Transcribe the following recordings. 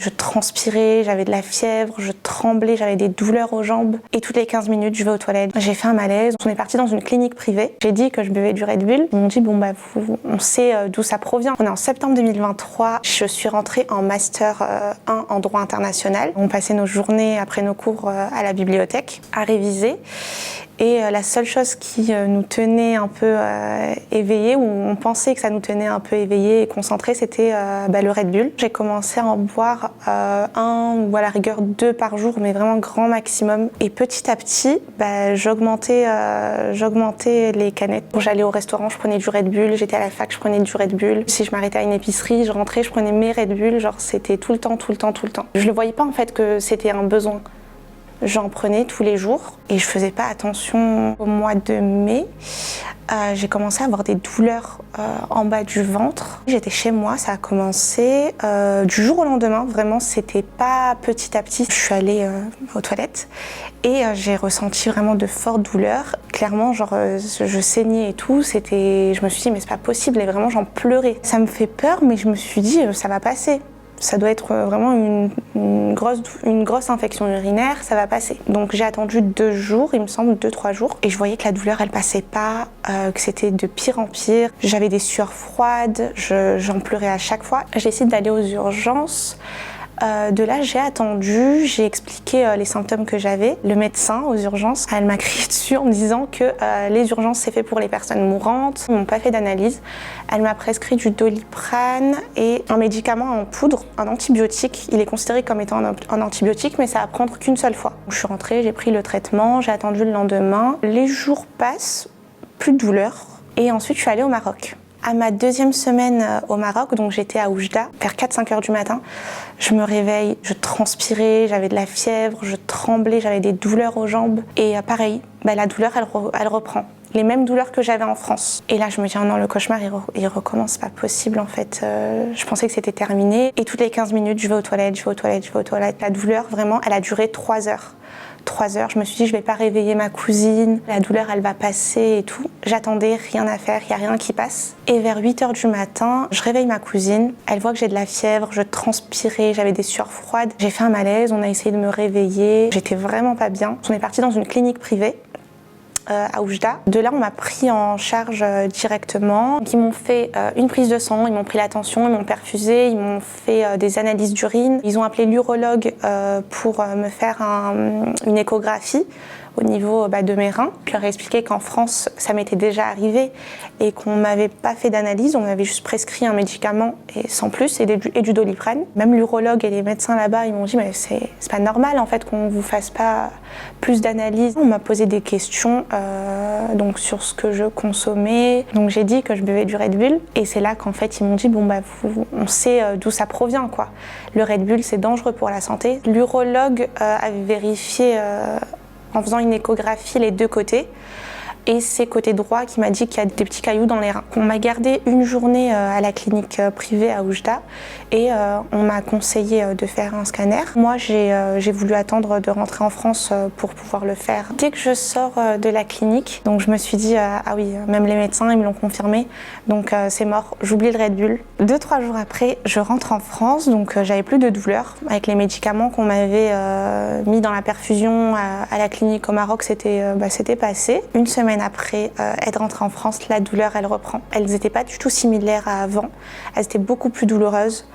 Je transpirais, j'avais de la fièvre, je tremblais, j'avais des douleurs aux jambes. Et toutes les 15 minutes, je vais aux toilettes. J'ai fait un malaise. On est parti dans une clinique privée. J'ai dit que je buvais du Red Bull. Ils m'ont dit, on sait d'où ça provient. On est en septembre 2023. Je suis rentrée en Master 1 en droit international. On passait nos journées après nos cours à la bibliothèque à réviser. Et la seule chose qui nous tenait un peu éveillés, ou on pensait que ça nous tenait un peu éveillés et concentrés, c'était le Red Bull. J'ai commencé à en boire un ou à la rigueur 2 par jour, mais vraiment grand maximum. Et petit à petit, j'augmentais les canettes. Quand j'allais au restaurant, je prenais du Red Bull. J'étais à la fac, je prenais du Red Bull. Si je m'arrêtais à une épicerie, je rentrais, je prenais mes Red Bull. Genre, c'était tout le temps. Je ne voyais pas en fait que c'était un besoin. J'en prenais tous les jours et je faisais pas attention. Au mois de mai, j'ai commencé à avoir des douleurs en bas du ventre. J'étais chez moi, ça a commencé du jour au lendemain. Vraiment, c'était pas petit à petit. Je suis allée aux toilettes et j'ai ressenti vraiment de fortes douleurs. Clairement, je saignais et tout. Je me suis dit mais c'est pas possible et vraiment j'en pleurais. Ça me fait peur, mais je me suis dit ça va passer. Ça doit être vraiment une grosse infection urinaire, ça va passer. Donc j'ai attendu 2 jours, il me semble, 2-3 jours. Et je voyais que la douleur, elle passait pas, que c'était de pire en pire. J'avais des sueurs froides, j'en pleurais à chaque fois. J'ai essayé d'aller aux urgences. De là, j'ai attendu, j'ai expliqué les symptômes que j'avais. Le médecin aux urgences, elle m'a crié dessus en me disant que les urgences, c'est fait pour les personnes mourantes. Ils m'ont pas fait d'analyse. Elle m'a prescrit du Doliprane et un médicament en poudre, un antibiotique. Il est considéré comme étant un antibiotique, mais ça va prendre qu'une seule fois. Je suis rentrée, j'ai pris le traitement, j'ai attendu le lendemain. Les jours passent, plus de douleur. Et ensuite, je suis allée au Maroc. À ma 2e semaine au Maroc, donc j'étais à Oujda, vers 4-5 heures du matin, je me réveille, je transpirais, j'avais de la fièvre, je tremblais, j'avais des douleurs aux jambes. Et pareil, la douleur, elle reprend. Les mêmes douleurs que j'avais en France. Et là, je me dis, oh non, le cauchemar, il recommence, c'est pas possible en fait. Je pensais que c'était terminé. Et toutes les 15 minutes, je vais aux toilettes. La douleur, vraiment, elle a duré 3 heures. 3 heures, je me suis dit je vais pas réveiller ma cousine, la douleur elle va passer et tout. J'attendais, rien à faire, il n'y a rien qui passe. Et vers 8 heures du matin, je réveille ma cousine, elle voit que j'ai de la fièvre, je transpirais, j'avais des sueurs froides. J'ai fait un malaise, on a essayé de me réveiller, j'étais vraiment pas bien. On est parti dans une clinique privée à Oujda. De là, on m'a pris en charge directement. Ils m'ont fait une prise de sang, ils m'ont pris la tension, ils m'ont perfusé, ils m'ont fait des analyses d'urine. Ils ont appelé l'urologue pour me faire une échographie au niveau de mes reins. Je leur ai expliqué qu'en France, ça m'était déjà arrivé et qu'on m'avait pas fait d'analyse, on m'avait juste prescrit un médicament et sans plus, et du Doliprane. Même l'urologue et les médecins là-bas, ils m'ont dit mais c'est pas normal en fait qu'on vous fasse pas plus d'analyse. On m'a posé des questions donc sur ce que je consommais. Donc j'ai dit que je buvais du Red Bull et c'est là qu'en fait ils m'ont dit on sait d'où ça provient quoi. Le Red Bull c'est dangereux pour la santé. L'urologue avait vérifié en faisant une échographie les 2 côtés. Et c'est côté droit qui m'a dit qu'il y a des petits cailloux dans les reins. On m'a gardé une journée à la clinique privée à Oujda et on m'a conseillé de faire un scanner. Moi, j'ai voulu attendre de rentrer en France pour pouvoir le faire. Dès que je sors de la clinique, donc je me suis dit ah oui, même les médecins ils me l'ont confirmé, donc c'est mort, j'oublie le Red Bull. 2-3 jours après, je rentre en France, donc j'avais plus de douleur. Avec les médicaments qu'on m'avait mis dans la perfusion à la clinique au Maroc, c'était passé. Une semaine après être rentrée en France, la douleur elle reprend. Elles n'étaient pas du tout similaires à avant, elles étaient beaucoup plus douloureuses.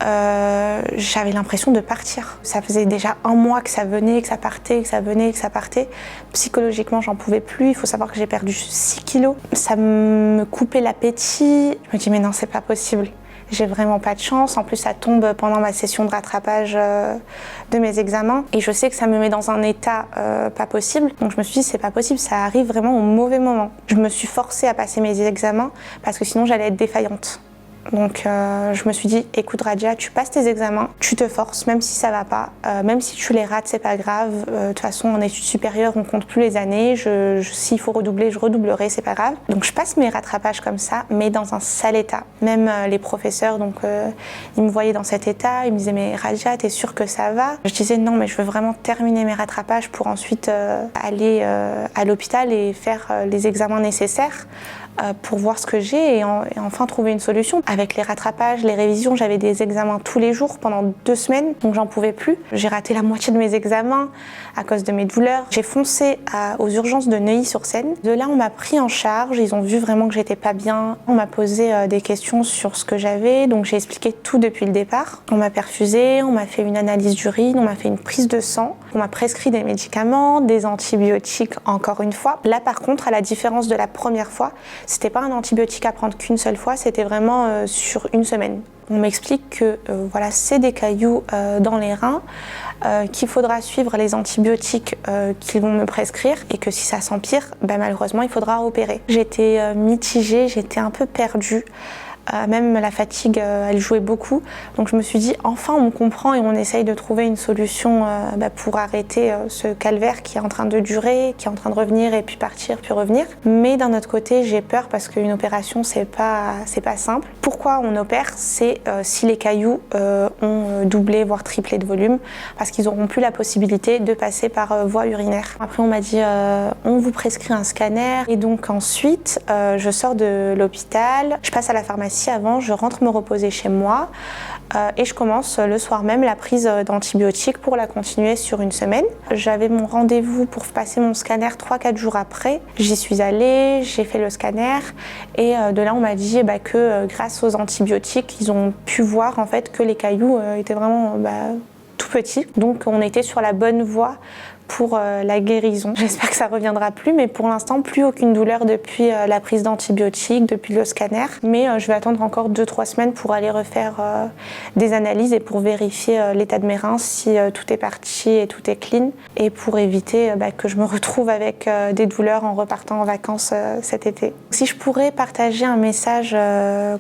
J'avais l'impression de partir. Ça faisait déjà 1 mois que ça venait, que ça partait, que ça venait, que ça partait. Psychologiquement, j'en pouvais plus. Il faut savoir que j'ai perdu 6 kilos. Ça me coupait l'appétit. Je me dis mais non, c'est pas possible. J'ai vraiment pas de chance. En plus, ça tombe pendant ma session de rattrapage de mes examens. Et je sais que ça me met dans un état pas possible. Donc je me suis dit, c'est pas possible, ça arrive vraiment au mauvais moment. Je me suis forcée à passer mes examens parce que sinon j'allais être défaillante. Donc je me suis dit, écoute Radja, tu passes tes examens, tu te forces, même si ça va pas, même si tu les rates, c'est pas grave. De toute façon, en études supérieures, on compte plus les années. S'il faut redoubler, je redoublerai, c'est pas grave. Donc je passe mes rattrapages comme ça, mais dans un sale état. Même les professeurs, donc ils me voyaient dans cet état, ils me disaient mais Radja, t'es sûre que ça va? Je disais non, mais je veux vraiment terminer mes rattrapages pour ensuite aller à l'hôpital et faire les examens nécessaires. pour voir ce que j'ai et enfin trouver une solution. Avec les rattrapages, les révisions, j'avais des examens tous les jours pendant 2 semaines, donc j'en pouvais plus. J'ai raté la moitié de mes examens à cause de mes douleurs. J'ai foncé aux urgences de Neuilly-sur-Seine. De là, on m'a pris en charge, ils ont vu vraiment que j'étais pas bien. On m'a posé des questions sur ce que j'avais, donc j'ai expliqué tout depuis le départ. On m'a perfusé, on m'a fait une analyse d'urine, on m'a fait une prise de sang, on m'a prescrit des médicaments, des antibiotiques encore une fois. Là par contre, à la différence de la première fois, c'était pas un antibiotique à prendre qu'une seule fois, c'était vraiment sur une semaine. On m'explique que voilà, c'est des cailloux dans les reins, qu'il faudra suivre les antibiotiques qu'ils vont me prescrire et que si ça s'empire, malheureusement, il faudra opérer. J'étais mitigée, j'étais un peu perdue. Même la fatigue, elle jouait beaucoup. Donc je me suis dit, enfin on me comprend et on essaye de trouver une solution pour arrêter ce calvaire qui est en train de durer, qui est en train de revenir et puis partir, puis revenir. Mais d'un autre côté, j'ai peur parce qu'une opération, c'est pas simple. Pourquoi on opère? C'est si les cailloux ont doublé, voire triplé de volume, parce qu'ils n'auront plus la possibilité de passer par voie urinaire. Après on m'a dit, on vous prescrit un scanner. Et donc ensuite, je sors de l'hôpital, je passe à la pharmacie avant, je rentre me reposer chez moi et je commence le soir même la prise d'antibiotiques pour la continuer sur une semaine. J'avais mon rendez-vous pour passer mon scanner 3-4 jours après. J'y suis allée, j'ai fait le scanner et de là on m'a dit que grâce aux antibiotiques, ils ont pu voir en fait que les cailloux étaient vraiment tout petits. Donc on était sur la bonne voie pour la guérison. J'espère que ça reviendra plus, mais pour l'instant, plus aucune douleur depuis la prise d'antibiotiques, depuis le scanner. Mais je vais attendre encore 2-3 semaines pour aller refaire des analyses et pour vérifier l'état de mes reins, si tout est parti et tout est clean, et pour éviter que je me retrouve avec des douleurs en repartant en vacances cet été. Si je pourrais partager un message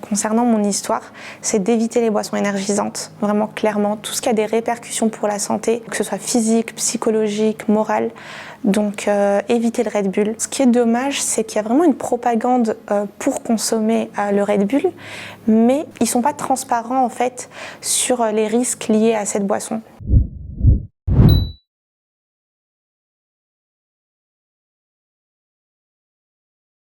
concernant mon histoire, c'est d'éviter les boissons énergisantes, vraiment clairement, tout ce qui a des répercussions pour la santé, que ce soit physique, psychologique, morale, donc éviter le Red Bull. Ce qui est dommage, c'est qu'il y a vraiment une propagande pour consommer le Red Bull, mais ils sont pas transparents en fait sur les risques liés à cette boisson.